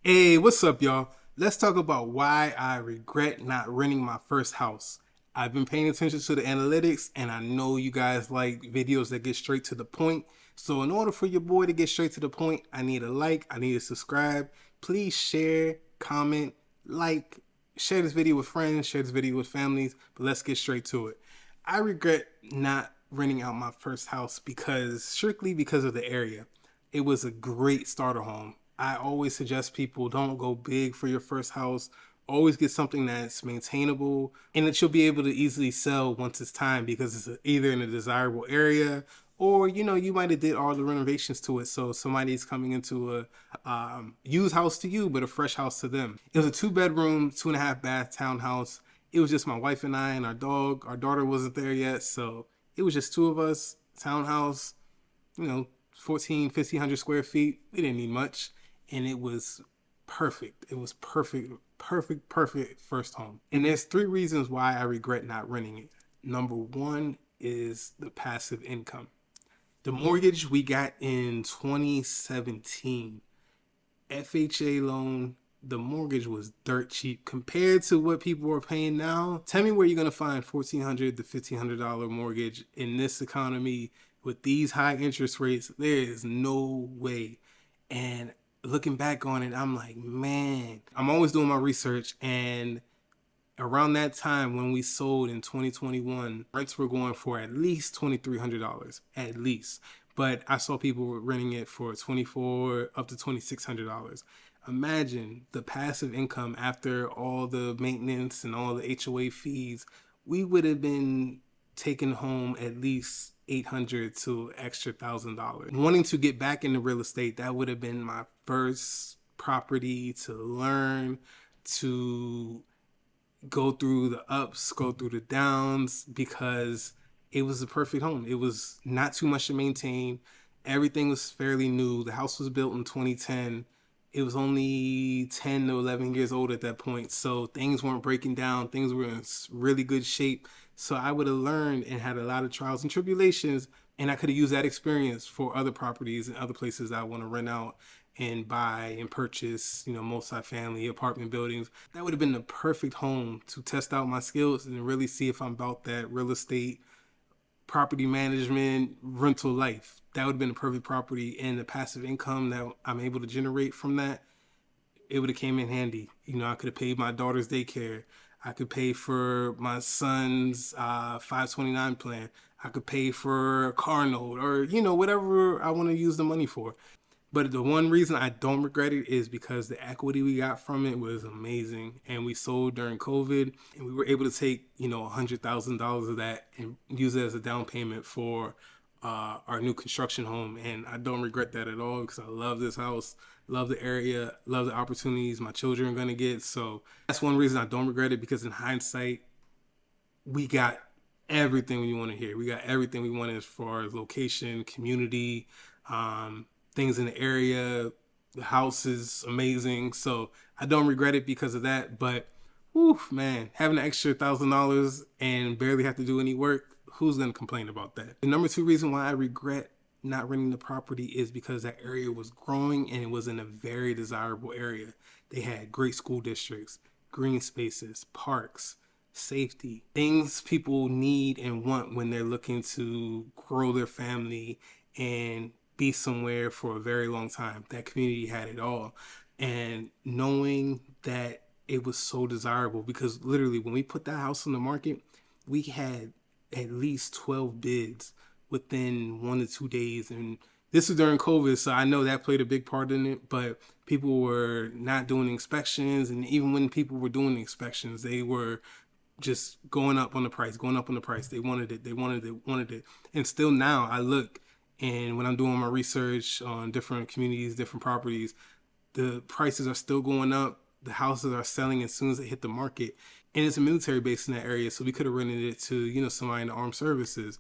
Hey, what's up, y'all? Let's talk about why I regret not renting my first house. I've been paying attention to the analytics, and I know you guys like videos that get straight to the point. So, in order for your boy to get straight to the point, I need a like, I need a subscribe. Please share, comment, like, share this video with friends, share this video with families, but let's get straight to it. I regret not renting out my first house strictly because of the area. It was a great starter home. I always suggest people don't go big for your first house. Always get something that's maintainable and that you'll be able to easily sell once it's time because it's either in a desirable area or you might have did all the renovations to it, so somebody's coming into a used house to you but a fresh house to them. It was a 2 bedroom 2.5 bath townhouse. It was just my wife and I and our dog. Our daughter wasn't there yet, so it was just two of us. Townhouse, you know 14 1,500 square feet. We didn't need much, and it was perfect. It was perfect, perfect, perfect first home. And there's three reasons why I regret not renting it. Number one is the passive income. The mortgage we got in 2017, FHA loan, the mortgage was dirt cheap compared to what people are paying now. Tell me where you're gonna find $1,400 to $1,500 mortgage in this economy with these high interest rates. There is no way. And looking back on it, I'm like, man, I'm always doing my research. And around that time when we sold in 2021, rents were going for at least $2,300, at least. But I saw people were renting it for 24 up to $2,600. Imagine the passive income after all the maintenance and all the HOA fees. We would have been taking home at least 800 to extra $1,000. Wanting to get back into real estate, that would have been my first property to learn, to go through the ups, go through the downs, because it was the perfect home. It was not too much to maintain. Everything was fairly new. The house was built in 2010. It was only 10 to 11 years old at that point. So things weren't breaking down. Things were in really good shape. So I would have learned and had a lot of trials and tribulations. And I could have used that experience for other properties and other places I want to rent out and buy and purchase, multi-family apartment buildings. That would have been the perfect home to test out my skills and really see if I'm about that real estate, property management, rental life. That would have been a perfect property, and the passive income that I'm able to generate from that, it would have came in handy. I could have paid my daughter's daycare. I could pay for my son's 529 plan. I could pay for a car note or, whatever I want to use the money for. But the one reason I don't regret it is because the equity we got from it was amazing. And we sold during COVID, and we were able to take, $100,000 of that and use it as a down payment for our new construction home. And I don't regret that at all because I love this house, love the area, love the opportunities my children are going to get. So that's one reason I don't regret it, because in hindsight, we got everything we want to hear. We got everything we wanted as far as location, community, things in the area. The house is amazing, so I don't regret it because of that. But, whew, man, having an extra $1,000 and barely have to do any work, who's gonna complain about that? The number two reason why I regret not renting the property is because that area was growing and it was in a very desirable area. They had great school districts, green spaces, parks, safety, things people need and want when they're looking to grow their family and be somewhere for a very long time. That community had it all. And knowing that it was so desirable, because literally when we put that house on the market, we had at least 12 bids within 1 to 2 days. And this was during COVID, so I know that played a big part in it, but people were not doing inspections. And even when people were doing inspections, they were just going up on the price, going up on the price. They wanted it, they wanted it, wanted it. And still now I look, and when I'm doing my research on different communities, different properties, the prices are still going up. The houses are selling as soon as they hit the market. And it's a military base in that area, so we could have rented it to, somebody in the armed services.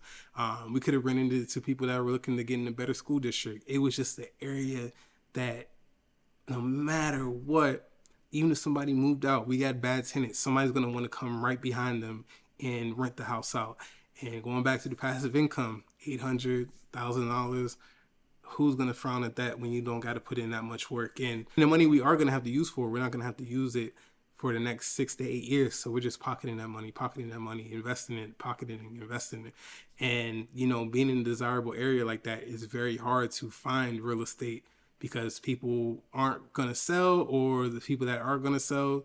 We could have rented it to people that were looking to get in a better school district. It was just the area that no matter what, even if somebody moved out, we got bad tenants, somebody's going to want to come right behind them and rent the house out. And going back to the passive income, $800,000, who's going to frown at that when you don't got to put in that much work? And the money we are going to have to use for, we're not going to have to use it for the next 6 to 8 years. So we're just pocketing that money, investing it, pocketing, investing it. And, you know, being in a desirable area like that is very hard to find real estate because people aren't going to sell, or the people that are going to sell,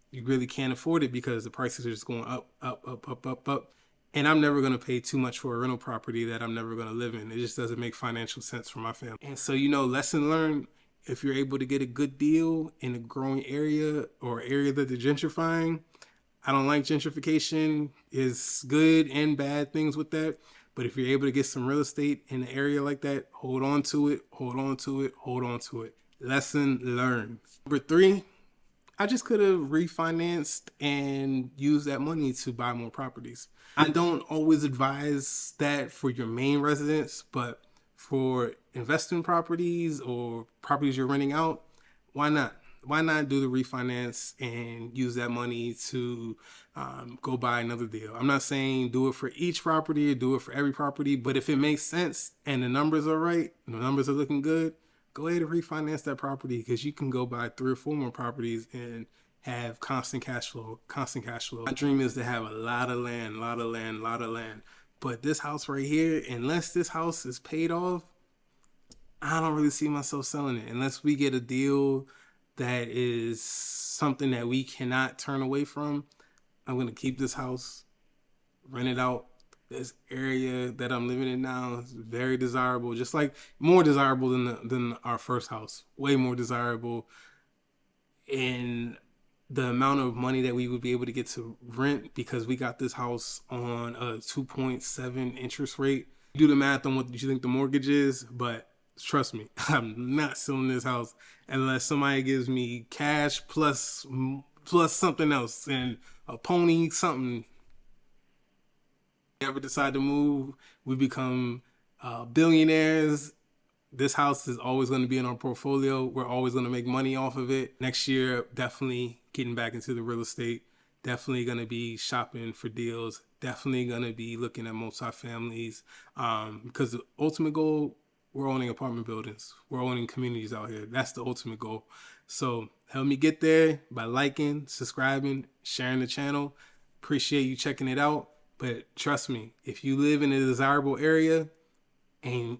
you really can't afford it because the prices are just going up, up, up, up, up, up. And I'm never going to pay too much for a rental property that I'm never going to live in. It just doesn't make financial sense for my family. And so, you know, lesson learned, if you're able to get a good deal in a growing area or area that they're gentrifying, I don't like gentrification. It's good and bad things with that. But if you're able to get some real estate in an area like that, hold on to it, hold on to it, hold on to it. Lesson learned. Number 3, I just could have refinanced and used that money to buy more properties. I don't always advise that for your main residence, but for investing properties or properties you're renting out, why not? Why not do the refinance and use that money to go buy another deal? I'm not saying do it for each property or do it for every property, but if it makes sense and the numbers are right, and the numbers are looking good, go ahead and refinance that property, because you can go buy 3 or 4 more properties and have constant cash flow, constant cash flow. My dream is to have a lot of land, lot of land, lot of land. But this house right here, unless this house is paid off, I don't really see myself selling it unless we get a deal that is something that we cannot turn away from. I'm going to keep this house, rent it out. This area that I'm living in now is very desirable, just like more desirable than our first house, way more desirable. And the amount of money that we would be able to get to rent, because we got this house on a 2.7 interest rate. Do the math on what you think the mortgage is, but trust me, I'm not selling this house unless somebody gives me cash plus something else and a pony, something. Ever decide to move, we become billionaires. This house is always going to be in our portfolio. We're always going to make money off of it. Next year, definitely getting back into the real estate. Definitely going to be shopping for deals. Definitely going to be looking at multifamilies. Because the ultimate goal, we're owning apartment buildings. We're owning communities out here. That's the ultimate goal. So help me get there by liking, subscribing, sharing the channel. Appreciate you checking it out. But trust me, if you live in a desirable area and